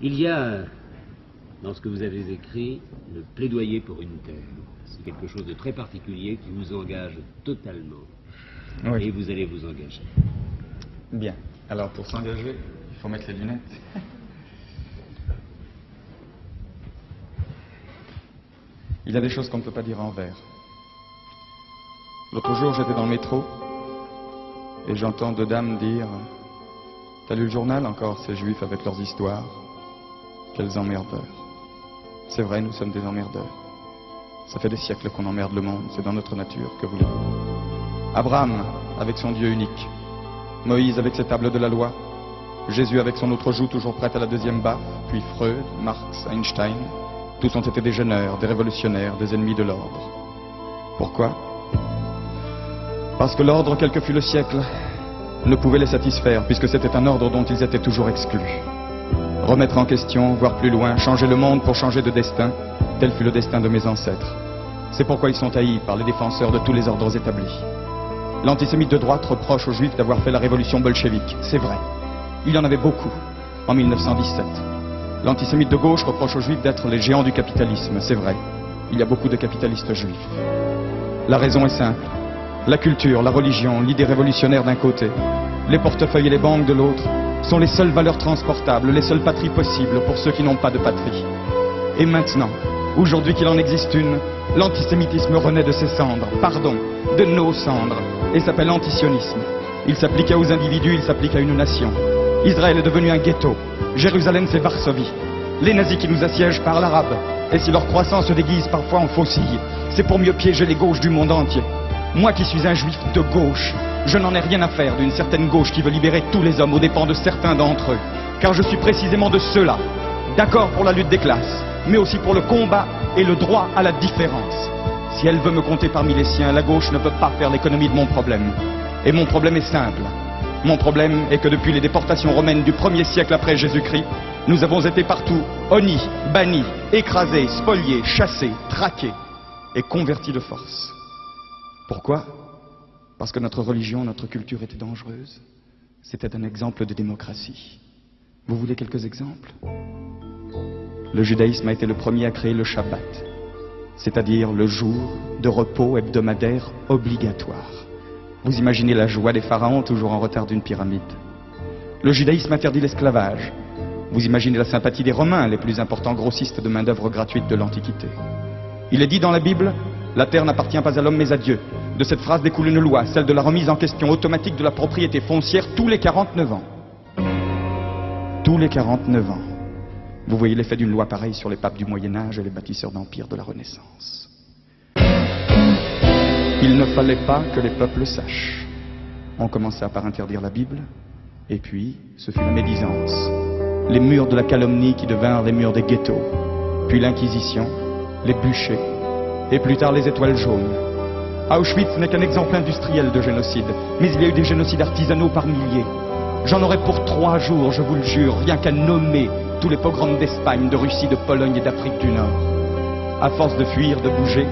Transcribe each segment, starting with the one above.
Il y a, dans ce que vous avez écrit, le plaidoyer pour une terre. C'est quelque chose de très particulier qui vous engage totalement. Oui. Et vous allez vous engager. Bien. Alors, pour s'engager, il faut mettre les lunettes. Il y a des choses qu'on ne peut pas dire en vers. L'autre jour, j'étais dans le métro et j'entends deux dames dire « T'as lu le journal encore, ces juifs avec leurs histoires? Quels emmerdeurs. » C'est vrai, nous sommes des emmerdeurs. Ça fait des siècles qu'on emmerde le monde, c'est dans notre nature, que voulez-vous. Abraham avec son Dieu unique, Moïse avec ses tables de la loi, Jésus avec son autre joue toujours prête à la deuxième baffe, puis Freud, Marx, Einstein, tous ont été des gêneurs, des révolutionnaires, des ennemis de l'ordre. Pourquoi? Parce que l'ordre, quel que fût le siècle, ne pouvait les satisfaire, puisque c'était un ordre dont ils étaient toujours exclus. Remettre en question, voir plus loin, changer le monde pour changer de destin, tel fut le destin de mes ancêtres. C'est pourquoi ils sont haïs par les défenseurs de tous les ordres établis. L'antisémite de droite reproche aux Juifs d'avoir fait la révolution bolchevique. C'est vrai. Il y en avait beaucoup, en 1917. L'antisémite de gauche reproche aux Juifs d'être les géants du capitalisme. C'est vrai. Il y a beaucoup de capitalistes juifs. La raison est simple. La culture, la religion, l'idée révolutionnaire d'un côté, les portefeuilles et les banques de l'autre, sont les seules valeurs transportables, les seules patries possibles pour ceux qui n'ont pas de patrie. Et maintenant, aujourd'hui qu'il en existe une, l'antisémitisme renaît de ses cendres, pardon, de nos cendres, et s'appelle antisionisme. Il s'applique aux individus, il s'applique à une nation. Israël est devenu un ghetto, Jérusalem c'est Varsovie. Les nazis qui nous assiègent parlent arabe, et si leur croissance se déguise parfois en faucille, c'est pour mieux piéger les gauches du monde entier. Moi qui suis un juif de gauche, je n'en ai rien à faire d'une certaine gauche qui veut libérer tous les hommes aux dépens de certains d'entre eux. Car je suis précisément de ceux-là, d'accord pour la lutte des classes, mais aussi pour le combat et le droit à la différence. Si elle veut me compter parmi les siens, la gauche ne peut pas faire l'économie de mon problème. Et mon problème est simple. Mon problème est que depuis les déportations romaines du 1er siècle après Jésus-Christ, nous avons été partout honnis, bannis, écrasés, spoliés, chassés, traqués et convertis de force. Pourquoi? Parce que notre religion, notre culture était dangereuse. C'était un exemple de démocratie. Vous voulez quelques exemples? Le judaïsme a été le premier à créer le Shabbat, c'est-à-dire le jour de repos hebdomadaire obligatoire. Vous imaginez la joie des pharaons toujours en retard d'une pyramide. Le judaïsme interdit l'esclavage. Vous imaginez la sympathie des Romains, les plus importants grossistes de main-d'œuvre gratuite de l'Antiquité. Il est dit dans la Bible, la terre n'appartient pas à l'homme mais à Dieu. De cette phrase découle une loi, celle de la remise en question automatique de la propriété foncière tous les 49 ans. Tous les 49 ans. Vous voyez l'effet d'une loi pareille sur les papes du Moyen-Âge et les bâtisseurs d'empire de la Renaissance. Il ne fallait pas que les peuples sachent. On commença par interdire la Bible, et puis ce fut la médisance. Les murs de la calomnie qui devinrent les murs des ghettos, puis l'Inquisition, les bûchers, et plus tard les étoiles jaunes. Auschwitz n'est qu'un exemple industriel de génocide, mais il y a eu des génocides artisanaux par milliers. J'en aurais pour 3 jours, je vous le jure, rien qu'à nommer tous les pogroms d'Espagne, de Russie, de Pologne et d'Afrique du Nord. À force de fuir, de bouger,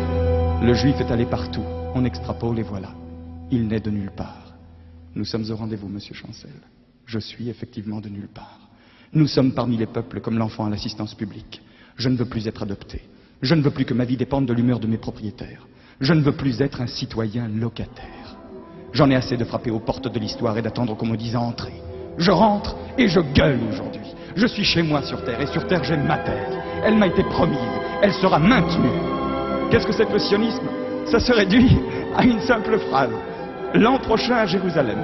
le juif est allé partout. On extrapole et voilà. Il n'est de nulle part. Nous sommes au rendez-vous, monsieur Chancel. Je suis effectivement de nulle part. Nous sommes parmi les peuples comme l'enfant à l'assistance publique. Je ne veux plus être adopté. Je ne veux plus que ma vie dépende de l'humeur de mes propriétaires. Je ne veux plus être un citoyen locataire. J'en ai assez de frapper aux portes de l'histoire et d'attendre qu'on me dise entrez. Je rentre et je gueule aujourd'hui. Je suis chez moi sur Terre et sur Terre j'ai ma terre. Elle m'a été promise, elle sera maintenue. Qu'est-ce que c'est que le sionisme? Ça se réduit à une simple phrase. L'an prochain à Jérusalem.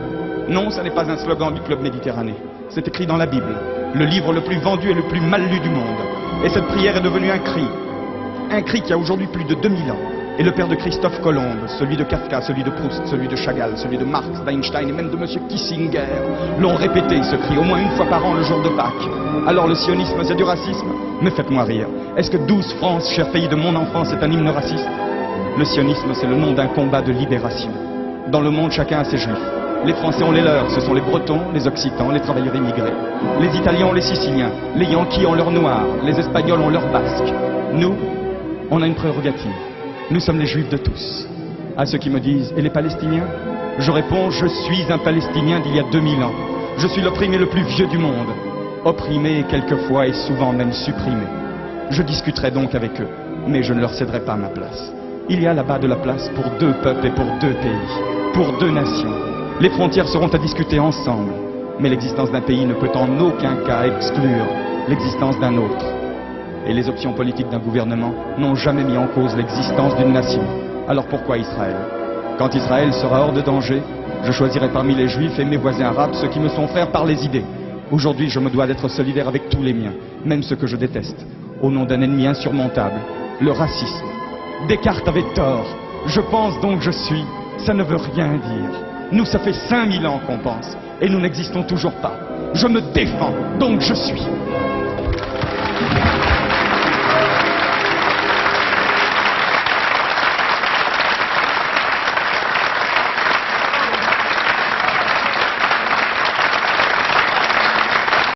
Non, ça n'est pas un slogan du Club Méditerranée. C'est écrit dans la Bible, le livre le plus vendu et le plus mal lu du monde. Et cette prière est devenue un cri. Un cri qui a aujourd'hui plus de 2000 ans. Et le père de Christophe Colomb, celui de Kafka, celui de Proust, celui de Chagall, celui de Marx, d'Einstein et même de M. Kissinger l'ont répété ce cri au moins une fois par an le jour de Pâques. Alors le sionisme c'est du racisme? Mais faites-moi rire. Est-ce que 12 France, cher pays de mon enfance, est un hymne raciste? Le sionisme c'est le nom d'un combat de libération. Dans le monde chacun a ses juifs. Les Français ont les leurs, ce sont les Bretons, les Occitans, les travailleurs immigrés. Les Italiens ont les Siciliens, les Yankees ont leurs Noirs, les Espagnols ont leurs Basques. Nous, on a une prérogative. Nous sommes les Juifs de tous. À ceux qui me disent, et les Palestiniens? Je réponds, je suis un Palestinien d'il y a 2000 ans. Je suis l'opprimé le plus vieux du monde. opprimés et quelquefois et souvent même supprimés. Je discuterai donc avec eux, mais je ne leur céderai pas ma place. Il y a là-bas de la place pour 2 peuples et pour 2 pays, pour 2 nations. Les frontières seront à discuter ensemble, mais l'existence d'un pays ne peut en aucun cas exclure l'existence d'un autre. Et les options politiques d'un gouvernement n'ont jamais mis en cause l'existence d'une nation. Alors pourquoi Israël? Quand Israël sera hors de danger, je choisirai parmi les Juifs et mes voisins arabes ceux qui me sont frères par les idées. Aujourd'hui, je me dois d'être solidaire avec tous les miens, même ceux que je déteste, au nom d'un ennemi insurmontable, le racisme. Descartes avait tort. Je pense donc je suis. Ça ne veut rien dire. Nous, ça fait 5000 ans qu'on pense, et nous n'existons toujours pas. Je me défends, donc je suis.